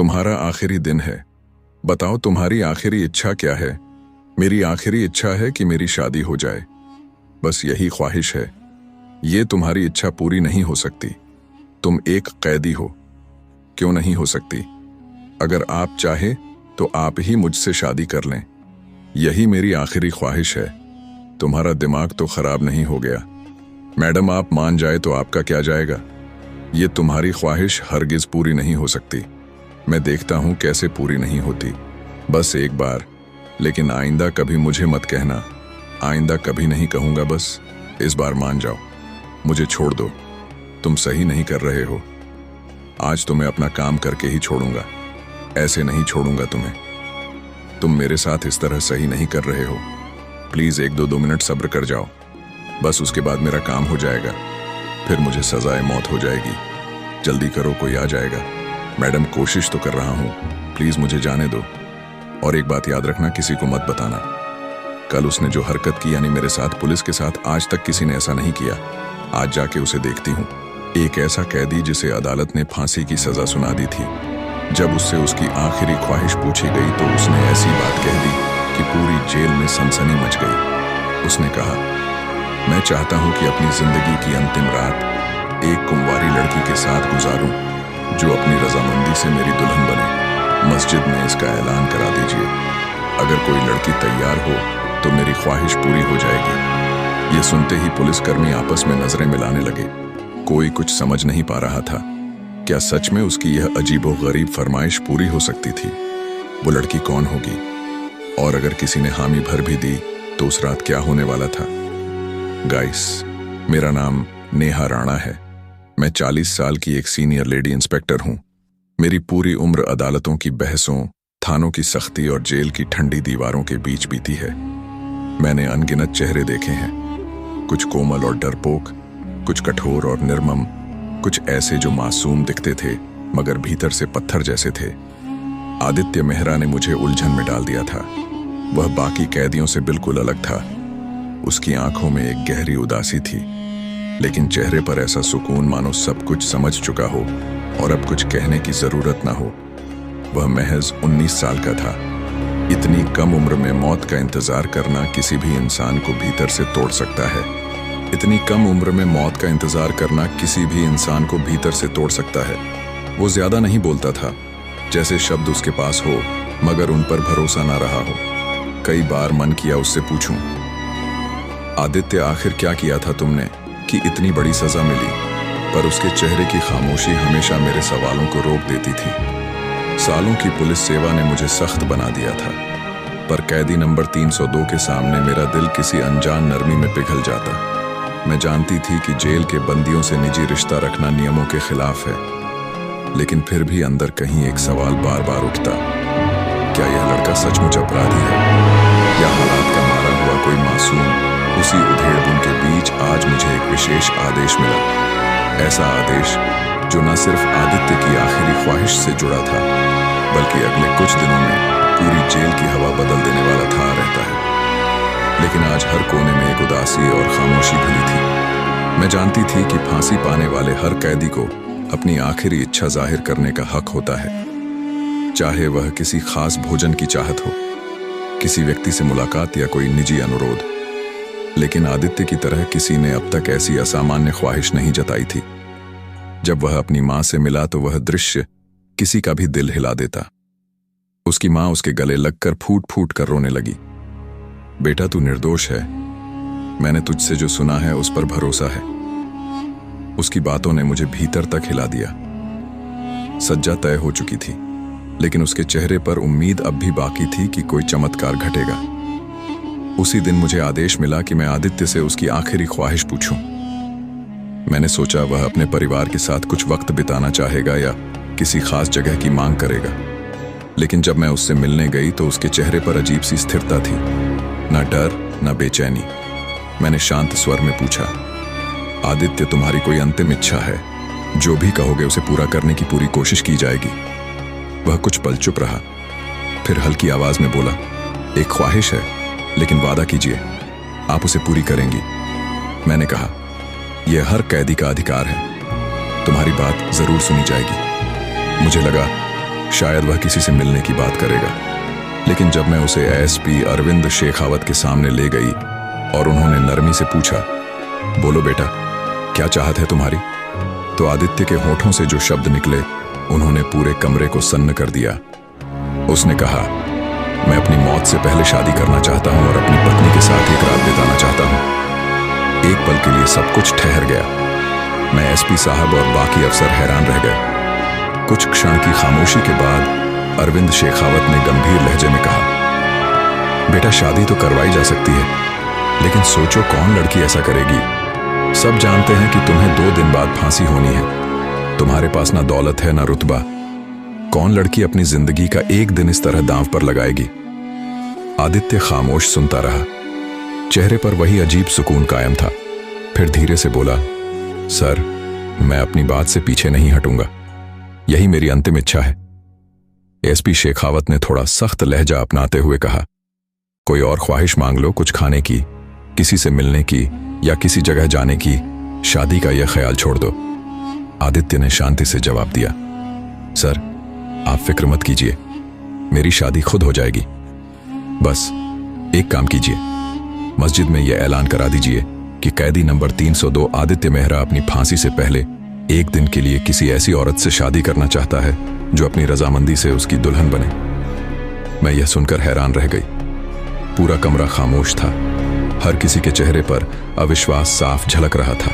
तुम्हारा आखिरी दिन है। बताओ तुम्हारी आखिरी इच्छा क्या है? मेरी आखिरी इच्छा है कि मेरी शादी हो जाए। बस यही ख्वाहिश है। ये तुम्हारी इच्छा पूरी नहीं हो सकती। तुम एक कैदी हो। क्यों नहीं हो सकती? अगर आप चाहे तो आप ही मुझसे शादी कर लें। यही मेरी आखिरी ख्वाहिश है। तुम्हारा दिमाग तो खराब नहीं हो गया? मैडम, आप मान जाए तो आपका क्या जाएगा? ये तुम्हारी ख्वाहिश हरगिज पूरी नहीं हो सकती। मैं देखता हूं कैसे पूरी नहीं होती। बस एक बार, लेकिन आइंदा कभी मुझे मत कहना। आइंदा कभी नहीं कहूंगा। बस इस बार मान जाओ, मुझे छोड़ दो। तुम सही नहीं कर रहे हो। आज तो मैं अपना काम करके ही छोड़ूंगा। ऐसे नहीं छोड़ूंगा तुम्हें। तुम मेरे साथ इस तरह सही नहीं कर रहे हो। प्लीज 1-2 मिनट सब्र कर जाओ। बस उसके बाद मेरा काम हो जाएगा। फिर मुझे सजाए मौत हो जाएगी। जल्दी करो, कोई आ जाएगा। मैडम, कोशिश तो कर रहा हूं। प्लीज मुझे जाने दो। और एक बात याद रखना, किसी को मत बताना। कल उसने जो हरकत की, यानी मेरे साथ, पुलिस के साथ, आज तक किसी ने ऐसा नहीं किया। आज जाके उसे देखती हूँ। एक ऐसा कैदी जिसे अदालत ने फांसी की सजा सुना दी थी। जब उससे उसकी आखिरी ख्वाहिश पूछी गई तो उसने ऐसी बात कह दी कि पूरी जेल में सनसनी मच गई। उसने कहा, मैं चाहता हूं कि अपनी जिंदगी की अंतिम रात एक कुंवारी लड़की के साथ गुजारूं जो अपनी रजामंदी से मेरी दुल्हन बने। मस्जिद में इसका ऐलान करा दीजिए। अगर कोई लड़की तैयार हो तो मेरी ख्वाहिश पूरी हो जाएगी। ये सुनते ही पुलिसकर्मी आपस में नजरें मिलाने लगे। कोई कुछ समझ नहीं पा रहा था। क्या सच में उसकी यह अजीबोगरीब फरमाइश पूरी हो सकती थी? वो लड़की कौन होगी? और अगर किसी ने हामी भर भी दी तो उस रात क्या होने वाला था? गाइस, मेरा नाम नेहा राणा है। मैं 40 साल की एक सीनियर लेडी इंस्पेक्टर हूं। मेरी पूरी उम्र अदालतों की बहसों, थानों की सख्ती और जेल की ठंडी दीवारों के बीच बीती है। मैंने अनगिनत चेहरे देखे हैं। कुछ कोमल और डरपोक, कुछ कठोर और निर्मम, कुछ ऐसे जो मासूम दिखते थे मगर भीतर से पत्थर जैसे थे। आदित्य मेहरा ने मुझे उलझन में डाल दिया था। वह बाकी कैदियों से बिल्कुल अलग था। उसकी आंखों में एक गहरी उदासी थी, लेकिन चेहरे पर ऐसा सुकून मानो सब कुछ समझ चुका हो और अब कुछ कहने की जरूरत ना हो। वह महज 19 साल का था। इतनी कम उम्र में मौत का इंतजार करना किसी भी इंसान को भीतर से तोड़ सकता है। इतनी कम उम्र में मौत का इंतजार करना किसी भी इंसान को भीतर से तोड़ सकता है। वो ज्यादा नहीं बोलता था, जैसे शब्द उसके पास हो मगर उन पर भरोसा ना रहा हो। कई बार मन किया उससे पूछूं, आदित्य, आखिर क्या किया था तुमने कि इतनी बड़ी सजा मिली? पर उसके चेहरे की खामोशी हमेशा मेरे सवालों को रोक देती थी। सालों की पुलिस सेवा ने मुझे सख्त बना दिया था, पर कैदी नंबर 302 के सामने मेरा दिल किसी अनजान नरमी में पिघल जाता। मैं जानती थी कि जेल के बंदियों से निजी रिश्ता रखना नियमों के खिलाफ है, लेकिन फिर भी अंदर कहीं एक सवाल बार बार उठता। क्या यह लड़का सचमुच अपराधी है या हालात का मारा हुआ कोई मासूम? उसी उधेड़बुन के बीच आज मुझे एक विशेष आदेश मिला। ऐसा आदेश जो न सिर्फ आदित्य की आखिरी ख्वाहिश से जुड़ा था, बल्कि अगले कुछ दिनों में पूरी जेल की हवा बदल देने वाला था रहता है। लेकिन आज हर कोने में एक उदासी और खामोशी भरी थी। मैं जानती थी कि फांसी पाने वाले हर कैदी को अपनी आखिरी इच्छा जाहिर करने का हक होता है, चाहे वह किसी खास भोजन की चाहत हो, किसी व्यक्ति से मुलाकात या कोई निजी अनुरोध। लेकिन आदित्य की तरह किसी ने अब तक ऐसी असामान्य ख्वाहिश नहीं जताई थी। जब वह अपनी मां से मिला तो वह दृश्य किसी का भी दिल हिला देता। उसकी मां उसके गले लगकर फूट फूट कर रोने लगी। बेटा, तू निर्दोष है। मैंने तुझसे जो सुना है उस पर भरोसा है। उसकी बातों ने मुझे भीतर तक हिला दिया। सज्जा तय हो चुकी थी, लेकिन उसके चेहरे पर उम्मीद अब भी बाकी थी कि कोई चमत्कार घटेगा। उसी दिन मुझे आदेश मिला कि मैं आदित्य से उसकी आखिरी ख्वाहिश पूछूं। मैंने सोचा वह अपने परिवार के साथ कुछ वक्त बिताना चाहेगा या किसी खास जगह की मांग करेगा। लेकिन जब मैं उससे मिलने गई तो उसके चेहरे पर अजीब सी स्थिरता थी, ना डर ना बेचैनी। मैंने शांत स्वर में पूछा, आदित्य, तुम्हारी कोई अंतिम इच्छा है? जो भी कहोगे उसे पूरा करने की पूरी कोशिश की जाएगी। वह कुछ पल चुप रहा, फिर हल्की आवाज में बोला, एक ख्वाहिश है, लेकिन वादा कीजिए आप उसे पूरी करेंगी। मैंने कहा, यह हर कैदी का अधिकार है। तुम्हारी बात जरूर सुनी जाएगी। मुझे लगा शायद वह किसी से मिलने की बात करेगा। लेकिन जब मैं उसे एसपी अरविंद शेखावत के सामने ले गई और उन्होंने नरमी से पूछा, बोलो बेटा, क्या चाहत है तुम्हारी? तो आदित्य के होठों से जो शब्द निकले उन्होंने पूरे कमरे को सन्न कर दिया। उसने कहा, मैं अपनी मौत से पहले शादी करना चाहता हूं और अपनी पत्नी के साथ एक रात बिताना चाहता हूं। एक पल के लिए सब कुछ ठहर गया। मैं एसपी साहब और बाकी अफसर हैरान रह गए। कुछ क्षण की खामोशी के बाद अरविंद शेखावत ने गंभीर लहजे में कहा, बेटा, शादी तो करवाई जा सकती है, लेकिन सोचो कौन लड़की ऐसा करेगी? सब जानते हैं कि तुम्हें 2 दिन बाद फांसी होनी है। तुम्हारे पास ना दौलत है ना रुतबा। कौन लड़की अपनी जिंदगी का एक दिन इस तरह दांव पर लगाएगी? आदित्य खामोश सुनता रहा। चेहरे पर वही अजीब सुकून कायम था। फिर धीरे से बोला, सर, मैं अपनी बात से पीछे नहीं हटूंगा। यही मेरी अंतिम इच्छा है। एसपी शेखावत ने थोड़ा सख्त लहजा अपनाते हुए कहा, कोई और ख्वाहिश मांग लो, कुछ खाने की, किसी से मिलने की या किसी जगह जाने की। शादी का यह ख्याल छोड़ दो। आदित्य ने शांति से जवाब दिया, सर, आप फिक्र मत कीजिए, मेरी शादी खुद हो जाएगी। बस एक काम कीजिए, मस्जिद में यह ऐलान करा दीजिए कि कैदी नंबर 302 आदित्य मेहरा अपनी फांसी से पहले एक दिन के लिए किसी ऐसी औरत से शादी करना चाहता है जो अपनी रजामंदी से उसकी दुल्हन बने। मैं यह सुनकर हैरान रह गई। पूरा कमरा खामोश था। हर किसी के चेहरे पर अविश्वास साफ झलक रहा था।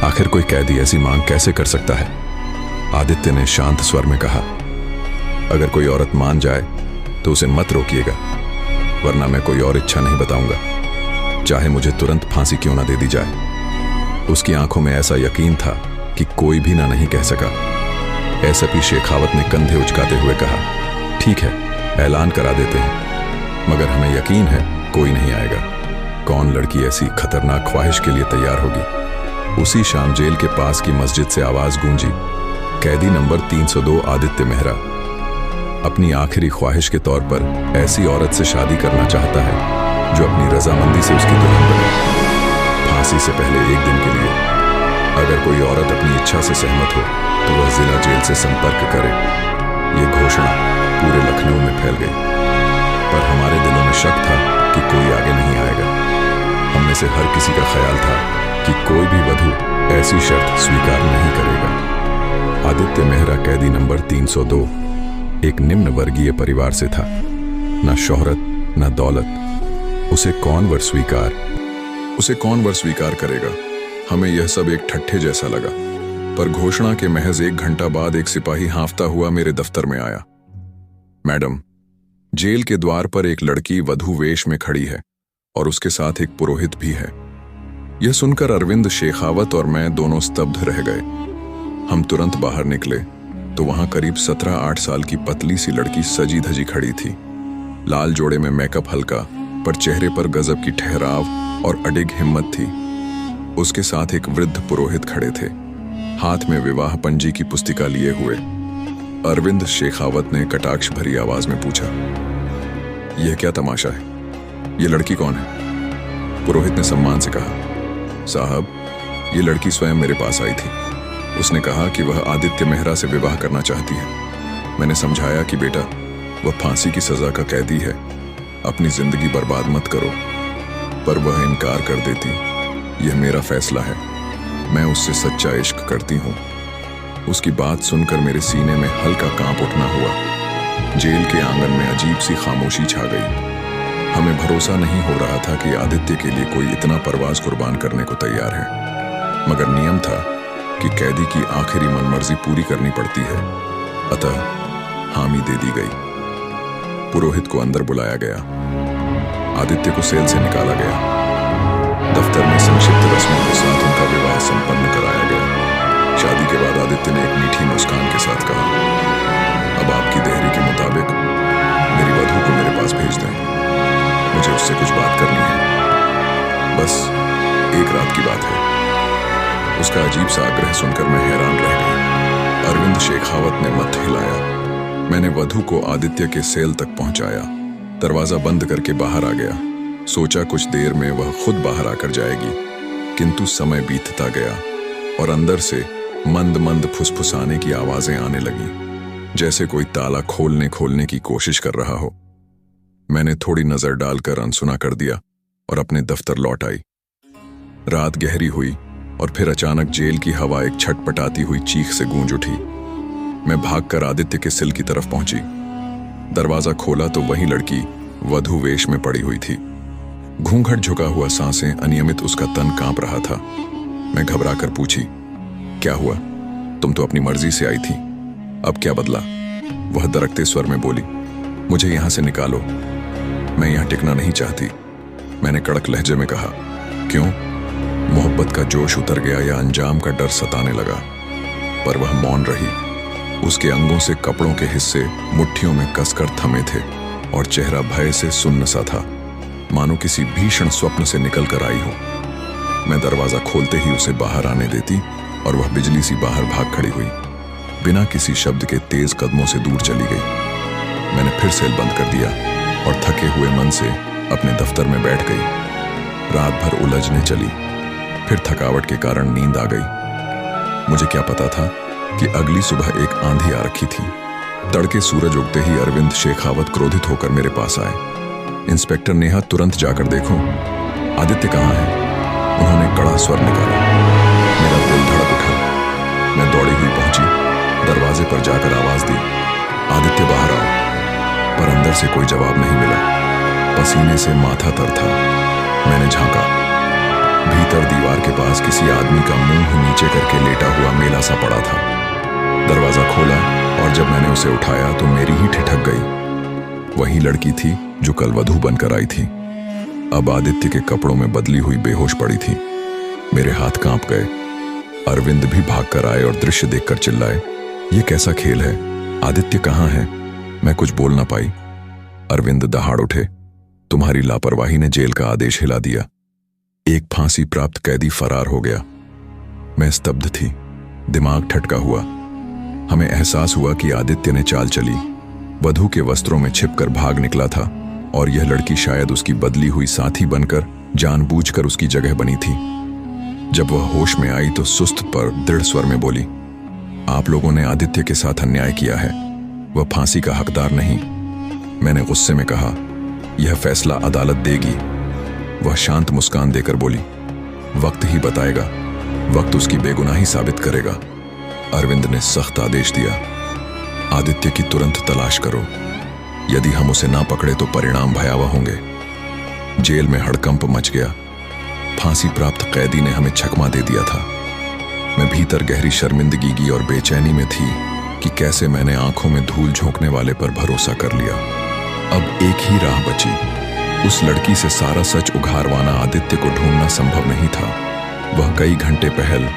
आखिर कोई कैदी ऐसी मांग कैसे कर सकता है? आदित्य ने शांत स्वर में कहा, अगर कोई औरत मान जाए तो उसे मत रोकिएगा, वरना मैं कोई और इच्छा नहीं बताऊंगा, चाहे मुझे तुरंत फांसी क्यों ना दे दी जाए। उसकी आंखों में ऐसा यकीन था कि कोई भी ना नहीं कह सका। एसपी शेखावत ने कंधे उचकाते हुए कहा, ठीक है, ऐलान करा देते हैं, मगर हमें यकीन है कोई नहीं आएगा। कौन लड़की ऐसी खतरनाक ख्वाहिश के लिए तैयार होगी? उसी शाम जेल के पास की मस्जिद से आवाज गूंजी, कैदी नंबर 302 आदित्य मेहरा अपनी आखिरी ख्वाहिश के तौर पर ऐसी औरत से शादी करना चाहता है जो अपनी रजामंदी से उसकी दुल्हन बने, फांसी से पहले एक दिन के लिए। अगर कोई औरत अपनी इच्छा से सहमत हो तो वह जिला जेल से संपर्क करे। यह घोषणा पूरे लखनऊ में फैल गई, पर हमारे दिलों में शक था कि कोई आगे नहीं आएगा। हम में से हर किसी का ख्याल था कि कोई भी वधू ऐसी शर्त स्वीकार नहीं करेगा। आदित्य मेहरा कैदी नंबर 302 एक निम्न वर्गीय परिवार से था। न शोहरत न दौलत। उसे कौन वर स्वीकार करेगा? हमें यह सब एक ठट्ठे जैसा लगा। पर घोषणा के महज 1 घंटा बाद एक सिपाही हाँफता हुआ मेरे दफ्तर में आया। मैडम, जेल के द्वार पर एक लड़की वधू वेश में खड़ी है और उसके साथ एक पुरोहित भी है। यह सुनकर अरविंद शेखावत और मैं दोनों स्तब्ध रह गए। हम तुरंत बाहर निकले तो वहां करीब 17-8 साल की पतली सी लड़की सजी धजी खड़ी थी। लाल जोड़े में मेकअप हल्का, पर चेहरे पर गजब की ठहराव और अडिग हिम्मत थी। उसके साथ एक वृद्ध पुरोहित खड़े थे, हाथ में विवाह पंजी की पुस्तिका लिए हुए। अरविंद शेखावत ने कटाक्ष भरी आवाज में पूछा, यह क्या तमाशा है? यह लड़की कौन है? पुरोहित ने सम्मान से कहा, साहब, ये लड़की स्वयं मेरे पास आई थी। उसने कहा कि वह आदित्य मेहरा से विवाह करना चाहती है। मैंने समझाया कि बेटा, वह फांसी की सजा का कैदी है, अपनी जिंदगी बर्बाद मत करो, पर वह इनकार कर देती। यह मेरा फैसला है, मैं उससे सच्चा इश्क करती हूँ। उसकी बात सुनकर मेरे सीने में हल्का कांप उठना हुआ। जेल के आंगन में अजीब सी खामोशी छा गई। हमें भरोसा नहीं हो रहा था कि आदित्य के लिए कोई इतना परवाज कुर्बान करने को तैयार है, मगर नियम था कि कैदी की आखिरी मनमर्जी पूरी करनी पड़ती है, अतः हामी दे दी गई। पुरोहित को अंदर बुलाया गया। आदित्य को सेल से निकाला गया। दफ्तर में संक्षिप्त रस्मों के साथ उनका विवाह संपन्न कराया गया। शादी के बाद आदित्य ने एक मीठी मुस्कान के साथ कहा, अब आपकी देहरी के मुताबिक मेरी वधू को मेरे पास भेज दें, मुझे उससे कुछ बात करनी है, बस एक रात की बात है। उसका अजीब सा आग्रह सुनकर मैं हैरान रह गया। अरविंद शेखावत ने मत हिलाया। मैंने वधू को आदित्य के सेल तक पहुंचाया, दरवाजा बंद करके बाहर आ गया। सोचा कुछ देर में वह खुद बाहर आकर जाएगी, किंतु समय बीतता गया और अंदर से मंद मंद फुसफुसाने की आवाजें आने लगी। जैसे कोई ताला खोलने की कोशिश कर रहा हो। मैंने थोड़ी नजर डालकर अनसुना कर दिया और अपने दफ्तर लौट आई। रात गहरी हुई और फिर अचानक जेल की हवा एक छटपटाती हुई चीख से गूंज उठी। मैं भागकर आदित्य के सेल की तरफ पहुंची। दरवाजा खोला तो वही लड़की वधू वेश में पड़ी हुई थी। घूंघट झुका हुआ, सांसें अनियमित, उसका तन कांप रहा था। मैं घबराकर पूछी, क्या हुआ? तुम तो अपनी मर्जी से आई थी, अब क्या बदला? वह दरकते स्वर में बोली, मुझे यहां से निकालो, मैं यहां टिकना नहीं चाहती। मैंने कड़क लहजे में कहा, क्यों? मोहब्बत का जोश उतर गया या अंजाम का डर सताने लगा? पर वह मौन रही। उसके अंगों से कपड़ों के हिस्से मुट्ठियों में कसकर थमे थे और चेहरा भय से सुन्न सा था, मानो किसी भीषण स्वप्न से निकल कर आई हो। मैं दरवाजा खोलते ही उसे बाहर आने देती और वह बिजली सी बाहर भाग खड़ी हुई, बिना किसी शब्द के तेज कदमों से दूर चली गई। मैंने फिर सेल बंद कर दिया और थके हुए मन से अपने दफ्तर में बैठ गई। रात भर उलझने चली, फिर थकावट के कारण नींद आ गई। मुझे क्या पता था कि अगली सुबह एक आंधी आ रखी थी। तड़के सूरज उगते ही अरविंद शेखावत क्रोधित होकर मेरे पास आए। इंस्पेक्टर नेहा, तुरंत जाकर देखो, आदित्य कहाँ है? उन्होंने कड़ा स्वर निकाला। मेरा दिल धड़क उठा। मैं दौड़ी हुई पहुंची, दरवाजे पर जाकर आवाज दी, आदित्य बाहर आओ। पर अंदर से कोई जवाब नहीं मिला। पसीने से माथा तर था। मैंने झांका। भीतर दीवार के पास किसी आदमी का मुंह नीचे करके लेटा हुआ मेला सा पड़ा था। दरवाजा खोला और जब मैंने उसे उठाया तो मेरी ही ठिठक गई। वही लड़की थी जो कल वधू बनकर आई थी, अब आदित्य के कपड़ों में बदली हुई बेहोश पड़ी थी। मेरे हाथ कांप गए। अरविंद भी भागकर आए और दृश्य देखकर चिल्लाए, ये कैसा खेल है? आदित्य कहाँ है? मैं कुछ बोल ना पाई। अरविंद दहाड़ उठे, तुम्हारी लापरवाही ने जेल का आदेश हिला दिया। एक फांसी प्राप्त कैदी फरार हो गया। मैं स्तब्ध थी, दिमाग ठटका हुआ। हमें एहसास हुआ कि आदित्य ने चाल चली, वधू के वस्त्रों में छिपकर भाग निकला था और यह लड़की शायद उसकी बदली हुई साथी बनकर जानबूझकर उसकी जगह बनी थी। जब वह होश में आई तो सुस्त पर दृढ़ स्वर में बोली, आप लोगों ने आदित्य के साथ अन्याय किया है, वह फांसी का हकदार नहीं। मैंने गुस्से में कहा, यह फैसला अदालत देगी। वह शांत मुस्कान देकर बोली, वक्त ही बताएगा, वक्त उसकी बेगुनाही साबित करेगा। अरविंद ने सख्त आदेश दिया, आदित्य की तुरंत तलाश करो, यदि हम उसे ना पकड़े तो परिणाम भयावह होंगे। जेल में हड़कंप मच गया। फांसी प्राप्त कैदी ने हमें छकमा दे दिया था। मैं भीतर गहरी शर्मिंदगी और बेचैनी में थी कि कैसे मैंने आंखों में धूल झोंकने वाले पर भरोसा कर लिया। अब एक ही राह बची, उस लड़की से सारा सच उघारवाना। आदित्य को ढूंढना संभव नहीं था। वह कई घंटे पहल